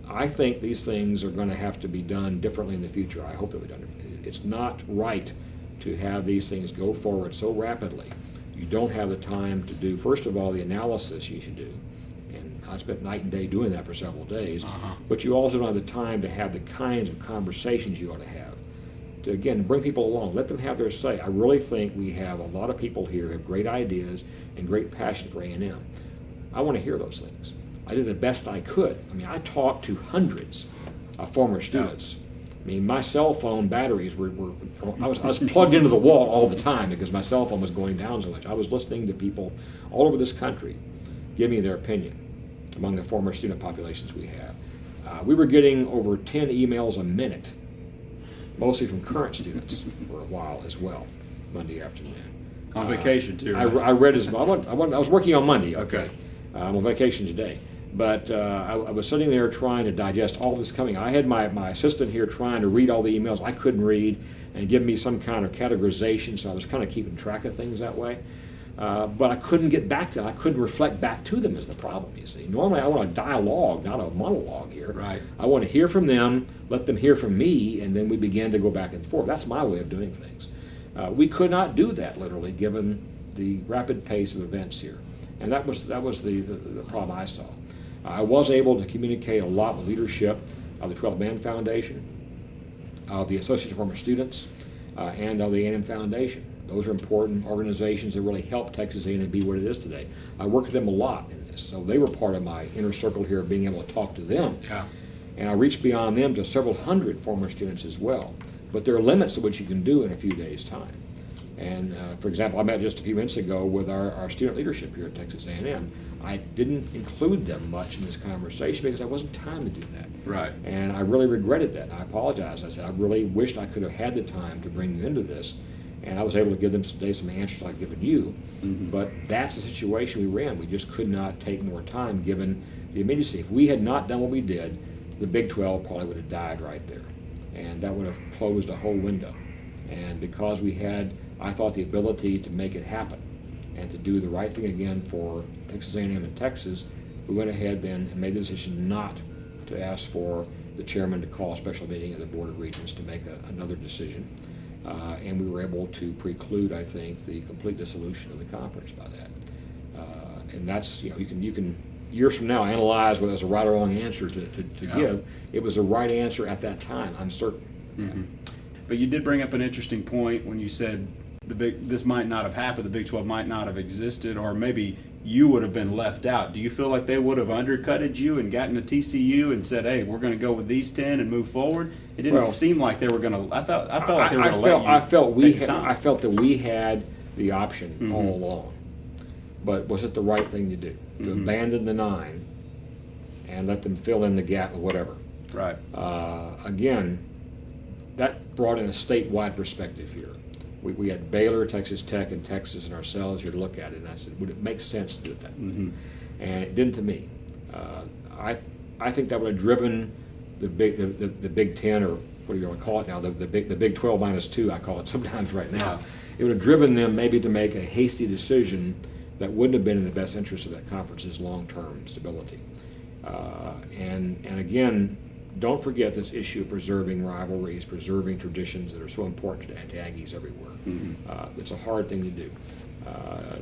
I think these things are going to have to be done differently in the future. I hope they'll be done. It's not right to have these things go forward so rapidly. You don't have the time to do, first of all, the analysis you should do. And I spent night and day doing that for several days. But you also don't have the time to have the kinds of conversations you ought to have. To, again, bring people along, let them have their say. I really think we have a lot of people here who have great ideas and great passion for A&M. I want to hear those things. I did the best I could. I mean, I talked to hundreds of former students. I mean, my cell phone batteries I was plugged into the wall all the time because my cell phone was going down so much. I was listening to people all over this country give me their opinion among the former student populations we have. We were getting over 10 emails a minute, mostly from current students for a while as well, Monday afternoon. On vacation too. Right? I read as well. I was working on Monday. Okay. I'm on vacation today. But I was sitting there trying to digest all this coming. I had my assistant here trying to read all the emails I couldn't read and give me some kind of categorization, so I was kind of keeping track of things that way. But I couldn't get back to them. I couldn't reflect back to them is the problem, you see. Normally I want a dialogue, not a monologue here. Right. I want to hear from them, let them hear from me, and then we begin to go back and forth. That's my way of doing things. We could not do that, literally, given the rapid pace of events here. And that was the problem I saw. I was able to communicate a lot with leadership of the 12 Man Foundation, of the Association of Former Students, and of the A&M Foundation. Those are important organizations that really help Texas A&M be what it is today. I worked with them a lot in this, so they were part of my inner circle here, being able to talk to them. Yeah. And I reached beyond them to several hundred former students as well. But there are limits to what you can do in a few days' time. And for example, I met just a few minutes ago with our student leadership here at Texas A&M. I didn't include them much in this conversation because there wasn't time to do that. Right. And I really regretted that. And I apologized. I said, I really wished I could have had the time to bring you into this. And I was able to give them today some answers I've given you. But that's the situation we were in. We just could not take more time given the immediacy. If we had not done what we did, the Big 12 probably would have died right there. And that would have closed a whole window. And because we had, I thought, the ability to make it happen and to do the right thing again for Texas A&M and Texas, we went ahead then and made the decision not to ask for the chairman to call a special meeting of the Board of Regents to make another decision. And we were able to preclude, I think, the complete dissolution of the conference by that. And that's, you can years from now analyze whether it's a right or wrong answer to give. It was the right answer at that time, I'm certain. But you did bring up an interesting point when you said this might not have happened, the Big 12 might not have existed, or maybe you would have been left out. Do you feel like they would have undercutted you and gotten to TCU and said, hey, we're going to go with these 10 and move forward? It didn't seem like they were going to. I felt like they were going to let you take the time. I felt that we had the option all along. But was it the right thing to do? To abandon the 9 and let them fill in the gap or whatever. Right. Again, that brought in a statewide perspective here. We had Baylor, Texas Tech, and Texas and ourselves here to look at it, and I said, would it make sense to do it that way? And it didn't to me. I think that would have driven the Big 10, or what do you want to call it now, the Big 12 minus 2, I call it sometimes right now. It would have driven them maybe to make a hasty decision that wouldn't have been in the best interest of that conference's long-term stability. And again, don't forget this issue of preserving rivalries, preserving traditions that are so important to Aggies everywhere. It's a hard thing to do,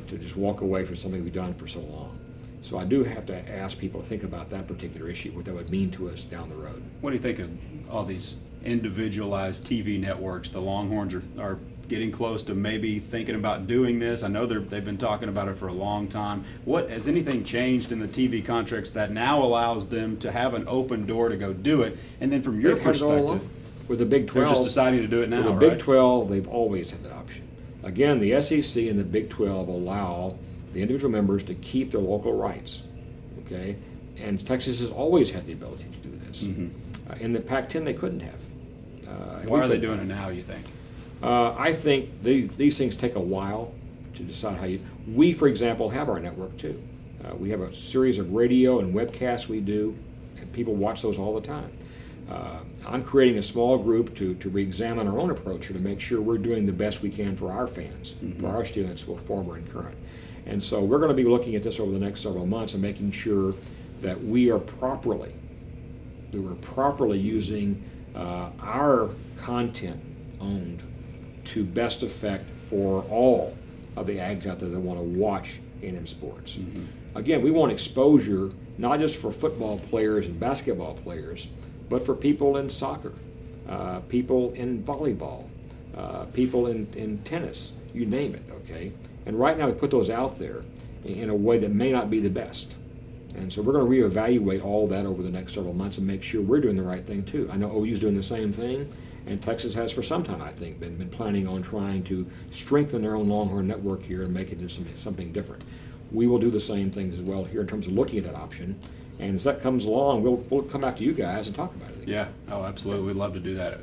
to just walk away from something we've done for so long. So I do have to ask people to think about that particular issue, what that would mean to us down the road. What do you think of all these individualized TV networks? The Longhorns are getting close to maybe thinking about doing this. I know they've been talking about it for a long time. Has anything changed in the TV contracts that now allows them to have an open door to go do it? And then from your perspective, with the Big 12, they're just deciding to do it now, with the Big 12, they've always had that option. Again, the SEC and the Big 12 allow the individual members to keep their local rights, okay? And Texas has always had the ability to do this. In the Pac-10, they couldn't have. Why are they doing it now, you think? I think these things take a while to decide how you. We, for example, have our network too. We have a series of radio and webcasts we do, and people watch those all the time. I'm creating a small group to re-examine our own approach here to make sure we're doing the best we can for our fans, for our students, both former and current. And so we're going to be looking at this over the next several months and making sure that we are properly that we're properly using our content owned to best effect for all of the ags out there that want to watch A&M sports. Again, we want exposure not just for football players and basketball players, but for people in soccer, people in volleyball, people in tennis, you name it, okay? And right now we put those out there in a way that may not be the best. And so we're going to reevaluate all that over the next several months and make sure we're doing the right thing too. I know OU's doing the same thing, and Texas has for some time, I think, been planning on trying to strengthen their own Longhorn network here and make it into something different. We will do the same things as well here in terms of looking at that option. And as that comes along, we'll come back to you guys and talk about it again. Yeah, oh, absolutely. We'd love to do that.